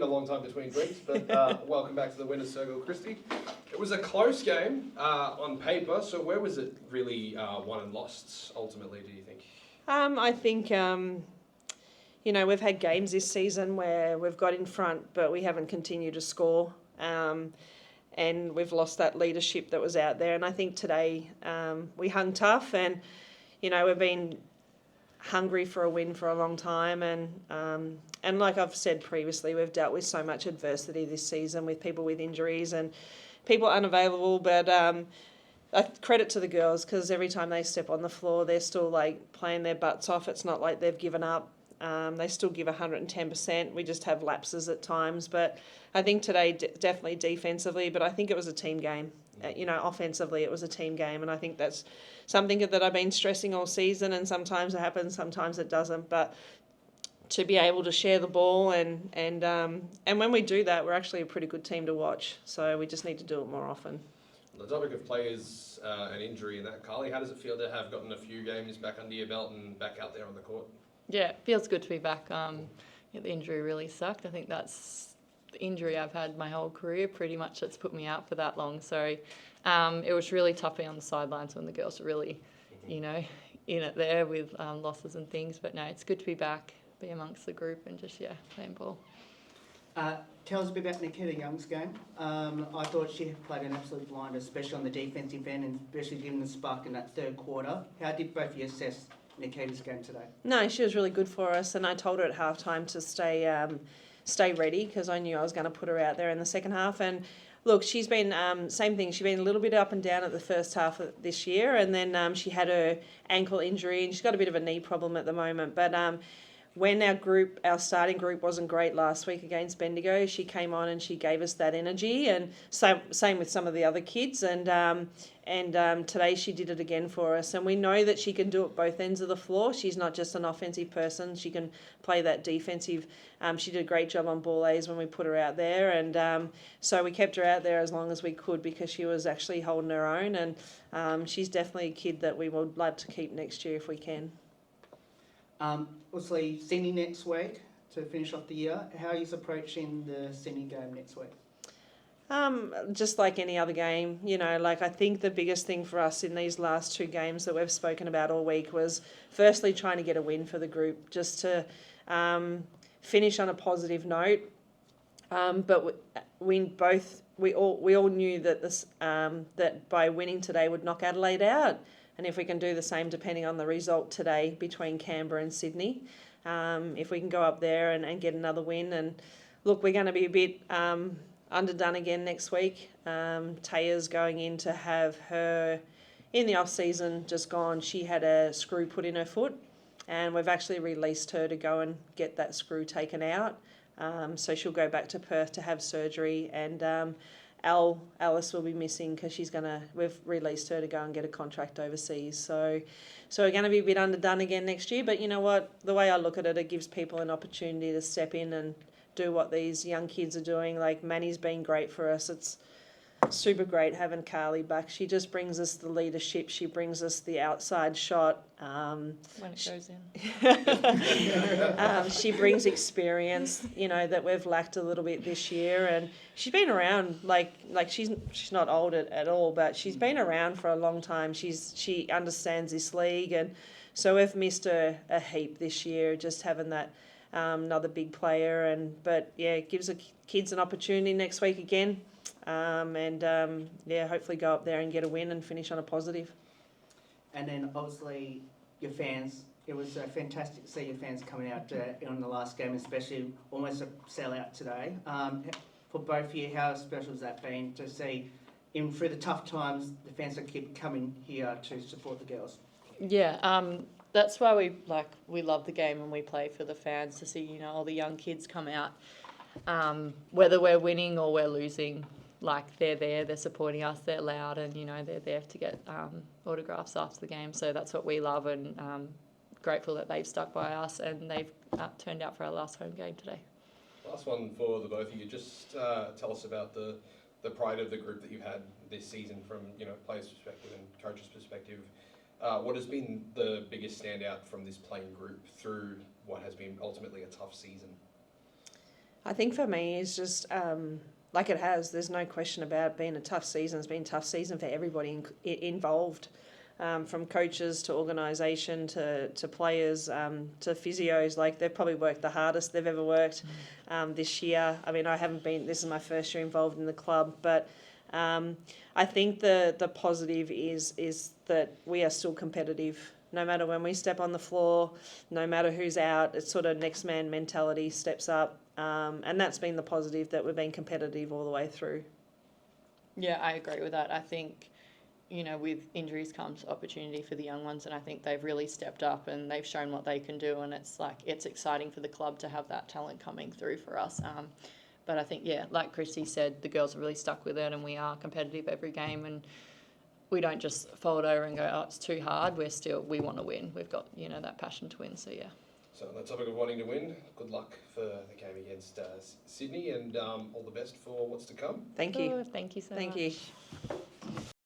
been a long time between drinks, but welcome back to the winner's circle, Kristi. It was a close game on paper, so where was it really won and lost ultimately, do you think? I think, we've had games this season where we've got in front, but we haven't continued to score. And we've lost that leadership that was out there. And I think today we hung tough and, we've been hungry for a win for a long time. And like I've said previously, we've dealt with so much adversity this season with people with injuries and people unavailable. But credit to the girls because every time they step on the floor, they're still like playing their butts off. It's not like they've given up. They still give 110%. We just have lapses at times. But I think today, definitely defensively, but I think it was a team game. Offensively, it was a team game. And I think that's something that I've been stressing all season. And sometimes it happens, sometimes it doesn't. But to be able to share the ball and when we do that, we're actually a pretty good team to watch. So we just need to do it more often. On the topic of players and injury and that, Carley, how does it feel to have gotten a few games back under your belt and back out there on the court? Yeah, it feels good to be back. The injury really sucked. I think that's the injury I've had my whole career, pretty much, that's put me out for that long. So it was really tough being on the sidelines when the girls were really, in it there with losses and things. But no, it's good to be back, be amongst the group and just, playing ball. Tell us a bit about Nikita Young's game. I thought she played an absolute blinder, especially on the defensive end and especially giving the spark in that third quarter. How did both of you assess Nikita's game today? No, she was really good for us, and I told her at halftime to stay ready because I knew I was going to put her out there in the second half. And look, she's been same thing. She's been a little bit up and down at the first half of this year, and then she had her ankle injury, and she's got a bit of a knee problem at the moment. But when our starting group wasn't great last week against Bendigo, she came on and she gave us that energy, and same with some of the other kids. And today she did it again for us. And we know that she can do it both ends of the floor. She's not just an offensive person. She can play that defensive. She did a great job on ball A's when we put her out there. And so we kept her out there as long as we could because she was actually holding her own. And she's definitely a kid that we would love to keep next year if we can. Obviously, Sydney next week to finish off the year. How are you approaching the Sydney game next week? Just like any other game, I think the biggest thing for us in these last two games that we've spoken about all week was firstly trying to get a win for the group, just to finish on a positive note. But we all knew that that by winning today would knock Adelaide out. And if we can do the same, depending on the result today between Canberra and Sydney, if we can go up there and get another win. And look, we're going to be a bit underdone again next week. Taya's going in to have her, in the off-season, just gone. She had a screw put in her foot, and we've actually released her to go and get that screw taken out. So she'll go back to Perth to have surgery, and Alice will be missing because we've released her to go and get a contract overseas. So we're going to be a bit underdone again next year. But you know what? The way I look at it, it gives people an opportunity to step in and do what these young kids are doing. Like Manny's been great for us. It's super great having Carley back. She just brings us the leadership. She brings us the outside shot. When it goes in. She brings experience, that we've lacked a little bit this year. And she's been around, like she's not old at all, but she's been around for a long time. She understands this league, and so we've missed her a heap this year, just having that another big player. But it gives the kids an opportunity next week again. Hopefully go up there and get a win and finish on a positive. And then obviously your fans, it was fantastic to see your fans coming out on the last game, especially almost a sellout today. For both of you, how special has that been to see, even through the tough times, the fans that keep coming here to support the girls? Yeah, that's why we love the game and we play for the fans, to see all the young kids come out, whether we're winning or we're losing. They're there, they're supporting us, they're loud, and they're there to get autographs after the game. So that's what we love, and grateful that they've stuck by us and they've turned out for our last home game today. Last one for the both of you. Just tell us about the pride of the group that you've had this season from players' perspective and coaches' perspective. What has been the biggest standout from this playing group through what has been ultimately a tough season? I think for me, it's just like it has. There's no question about it being a tough season. It's been a tough season for everybody involved, from coaches to organisation to players to physios. Like they've probably worked the hardest they've ever worked this year. I mean, I haven't been. This is my first year involved in the club, but I think the positive is that we are still competitive. No matter when we step on the floor, no matter who's out, it's sort of next man mentality steps up. And that's been the positive, that we've been competitive all the way through. Yeah, I agree with that. I think, you know, with injuries comes opportunity for the young ones, and I think they've really stepped up and they've shown what they can do, and it's exciting for the club to have that talent coming through for us. But I think, yeah, like Kristi said, the girls are really stuck with it, and we are competitive every game, and we don't just fold over and go, oh, it's too hard. We want to win. We've got, you know, that passion to win. So, yeah. So on the topic of wanting to win, good luck for the game against Sydney, and all the best for what's to come. Thank you. Good. Thank you so much. Thank you.